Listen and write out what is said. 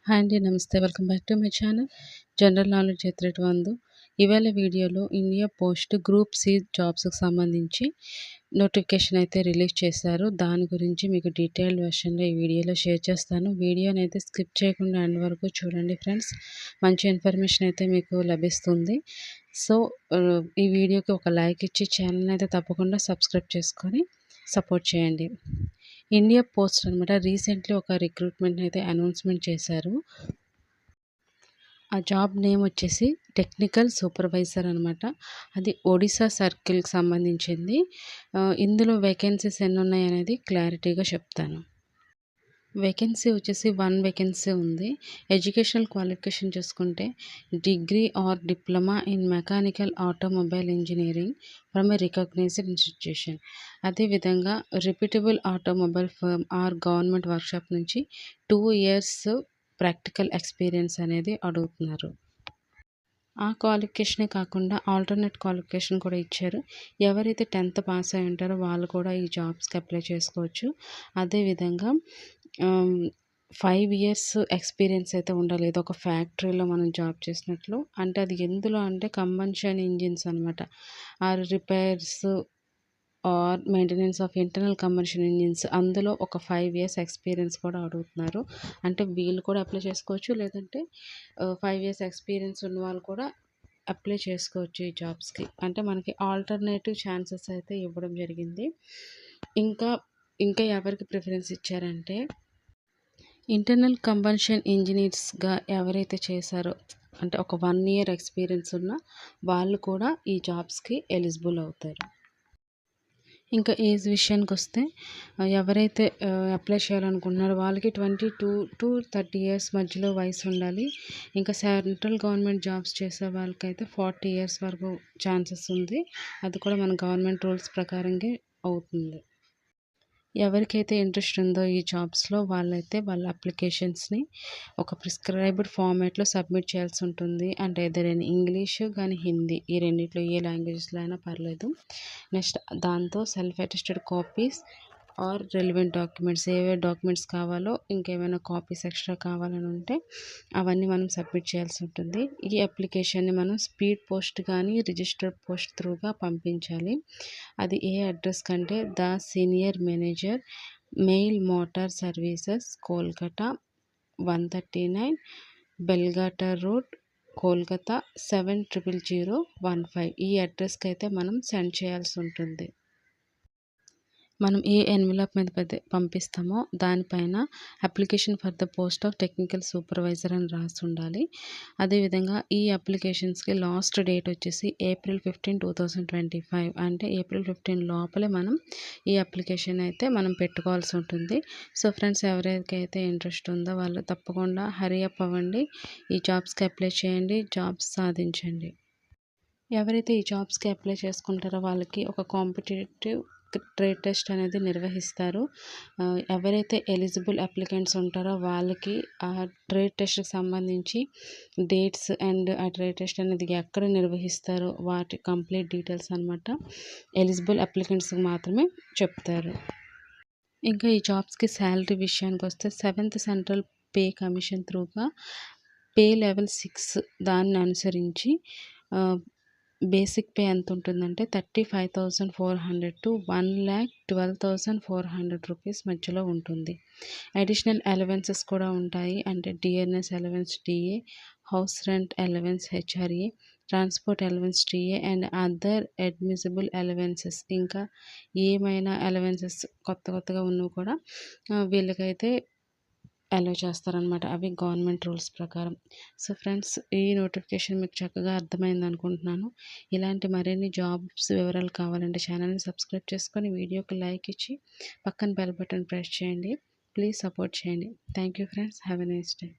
Hi అండి. నమస్తే. Welcome back to my channel general knowledge ఎత్రేట్ 1. ఇవాళ వీడియోలో ఇండియా పోస్ట్ గ్రూప్ సి జాబ్స్‌కి సంబంధించి నోటిఫికేషన్ అయితే రిలీజ్ చేశారు. దాని గురించి మీకు డీటెయిల్డ్ వెర్షన్‌లో ఈ వీడియోలో షేర్ చేస్తాను. వీడియోనైతే స్కిప్ చేయకుండా ఎండ్ వరకు చూడండి ఫ్రెండ్స్. మంచి ఇన్ఫర్మేషన్ అయితే మీకు లభిస్తుంది. సో, ఈ వీడియోకి ఒక లైక్ ఇచ్చి ఛానల్‌ని అయితే తప్పకుండా సబ్స్క్రైబ్ చేసుకొని సపోర్ట్ చేయండి. ఇండియా పోస్ట్ అనమాట రీసెంట్లీ ఒక రిక్రూట్మెంట్ అయితే అనౌన్స్మెంట్ చేశారు. ఆ జాబ్ నేమ్ వచ్చేసి టెక్నికల్ సూపర్వైజర్ అనమాట. అది ఒడిశా సర్కిల్కి సంబంధించింది. ఇందులో వేకెన్సీస్ ఎన్ని ఉన్నాయి అనేది క్లారిటీగా చెప్తాను. వేకెన్సీ వచ్చేసి 1 వేకెన్సీ ఉంది. ఎడ్యుకేషనల్ క్వాలిఫికేషన్ చూసుకుంటే degree or diploma in mechanical automobile engineering from a recognized institution. అదేవిధంగా reputable automobile firm or government workshop నుంచి 2 ఇయర్స్ ప్రాక్టికల్ ఎక్స్పీరియన్స్ అనేది అడుగుతున్నారు. ఆ క్వాలిఫికేషనే కాకుండా ఆల్టర్నేట్ క్వాలిఫికేషన్ కూడా ఇచ్చారు. ఎవరైతే 10th పాస్ అయి ఉంటారో వాళ్ళు కూడా ఈ జాబ్స్‌కి అప్లై చేసుకోవచ్చు. అదేవిధంగా 5 ఇయర్స్ ఎక్స్పీరియన్స్ అయితే ఉండాలి. ఏదో ఒక ఫ్యాక్టరీలో మనం జాబ్ చేసినట్లు. అంటే అది ఎందులో అంటే కంబషన్ ఇంజిన్స్ అనమాట. Or repairs or maintenance of internal combustion engines అందులో ఒక 5 ఇయర్స్ ఎక్స్పీరియన్స్ కూడా అడుగుతున్నారు. అంటే వీళ్ళు కూడా అప్లై చేసుకోవచ్చు. లేదంటే 5 ఇయర్స్ ఎక్స్పీరియన్స్ ఉన్న వాళ్ళు కూడా అప్లై చేసుకోవచ్చు ఈ జాబ్స్‌కి. అంటే మనకి ఆల్టర్నేటివ్ ఛాన్సెస్ అయితే ఇవ్వడం జరిగింది. ఇంకా ఇంకా ఎవరికి ప్రిఫరెన్స్ ఇచ్చారంటే ఇంటర్నల్ కంబషన్ ఇంజినీర్స్‌గా ఎవరైతే చేశారో అంటే ఒక 1 ఇయర్ ఎక్స్పీరియన్స్ ఉన్న వాళ్ళు కూడా ఈ జాబ్స్‌కి ఎలిజిబుల్ అవుతారు. ఇంకా ఏజ్ విషయానికొస్తే ఎవరైతే అప్లై చేయాలనుకుంటున్నారో వాళ్ళకి 22-30 ఇయర్స్ మధ్యలో వయసు ఉండాలి. ఇంకా సెంట్రల్ గవర్నమెంట్ జాబ్స్ చేసే వాళ్ళకైతే 40 ఇయర్స్ వరకు ఛాన్సెస్ ఉంది. అది కూడా మన గవర్నమెంట్ రూల్స్ ప్రకారంగే అవుతుంది. ఎవరికైతే ఇంట్రెస్ట్ ఉందో ఈ జాబ్స్‌లో వాళ్ళైతే వాళ్ళ అప్లికేషన్స్‌ని ఒక ప్రిస్క్రైబ్డ్ ఫార్మాట్‌లో సబ్మిట్ చేయాల్సి ఉంటుంది. అంటే ఎయిదర్ ఇన్ ఇంగ్లీషు గానీ హిందీ ఈ రెండిట్లో ఏ లాంగ్వేజ్‌లో అయినా పర్లేదు. నెక్స్ట్ దాంతో self attested copies or relevant documents ఏవే డాక్యుమెంట్స్ కావాలో ఇంకేమైనా కాపీస్ ఎక్స్ట్రా కావాలని ఉంటే అవన్నీ మనం సబ్మిట్ చేయాల్సి ఉంటుంది. ఈ అప్లికేషన్ని మనం స్పీడ్ పోస్ట్ కానీ రిజిస్టర్డ్ పోస్ట్ త్రూగా పంపించాలి. అది ఏ అడ్రస్ కంటే the senior manager mail motor services Kolkata 139 Belgachia road Kolkata 700015 ఈ అడ్రస్కి అయితే మనం సెండ్ చేయాల్సి ఉంటుంది. మనం ఏ ఎన్వలప్ మీద పంపిస్తామో దానిపైన application for the post of technical supervisor అని రాసి ఉండాలి. అదేవిధంగా ఈ అప్లికేషన్స్కి లాస్ట్ డేట్ వచ్చేసి April 15, 2025 అంటే April 15 లోపలే మనం ఈ అప్లికేషన్ అయితే మనం పెట్టుకోవాల్సి ఉంటుంది. సో ఫ్రెండ్స్, ఎవరికైతే ఇంట్రెస్ట్ ఉందో వాళ్ళు తప్పకుండా హరీ అప్ అవ్వండి. ఈ జాబ్స్కి అప్లై చేయండి, జాబ్స్ సాధించండి. ఎవరైతే ఈ జాబ్స్కి అప్లై చేసుకుంటారో వాళ్ళకి ఒక కాంపిటేటివ్ ట్రేడ్ టెస్ట్ అనేది నిర్వహిస్తారు. ఎవరైతే ఎలిజిబుల్ అప్లికెంట్స్ ఉంటారో వాళ్ళకి ఆ ట్రేడ్ టెస్ట్కి సంబంధించి డేట్స్ అండ్ ఆ ట్రేడ్ టెస్ట్ అనేది ఎక్కడ నిర్వహిస్తారో వాటి కంప్లీట్ డీటెయిల్స్ అనమాట ఎలిజిబుల్ అప్లికెంట్స్కి మాత్రమే చెప్తారు. ఇంకా ఈ జాబ్స్కి శాలరీ విషయానికి వస్తే 7th సెంట్రల్ పే కమిషన్ త్రూగా పే లెవెల్ 6 దాన్ని అనుసరించి బేసిక్ పే ఎంత ఉంటుందంటే 35,400 to 1,12,400 రూపీస్ మధ్యలో ఉంటుంది. అడిషనల్ అలవెన్సెస్ కూడా ఉంటాయి. అంటే dearness allowance DA, house rent allowance HRA, transport allowance TA and other admissible allowances. ఇంకా ఏమైనా అలవెన్సెస్ కొత్తగా ఉన్నవి కూడా వీళ్ళకైతే అలో చేస్తారనమాట. అవి గవర్నమెంట్ రూల్స్ ప్రకారం. సో ఫ్రెండ్స్, ఈ నోటిఫికేషన్ మీకు చక్కగా అర్థమైంది అనుకుంటున్నాను. ఇలాంటి మరిన్ని జాబ్స్ వివరాలు కావాలంటే ఛానల్ని సబ్స్క్రైబ్ చేసుకొని వీడియోకి లైక్ ఇచ్చి పక్కన బెల్ బటన్ ప్రెస్ చేయండి. ప్లీజ్ సపోర్ట్ చేయండి. Thank you friends. Have a nice day.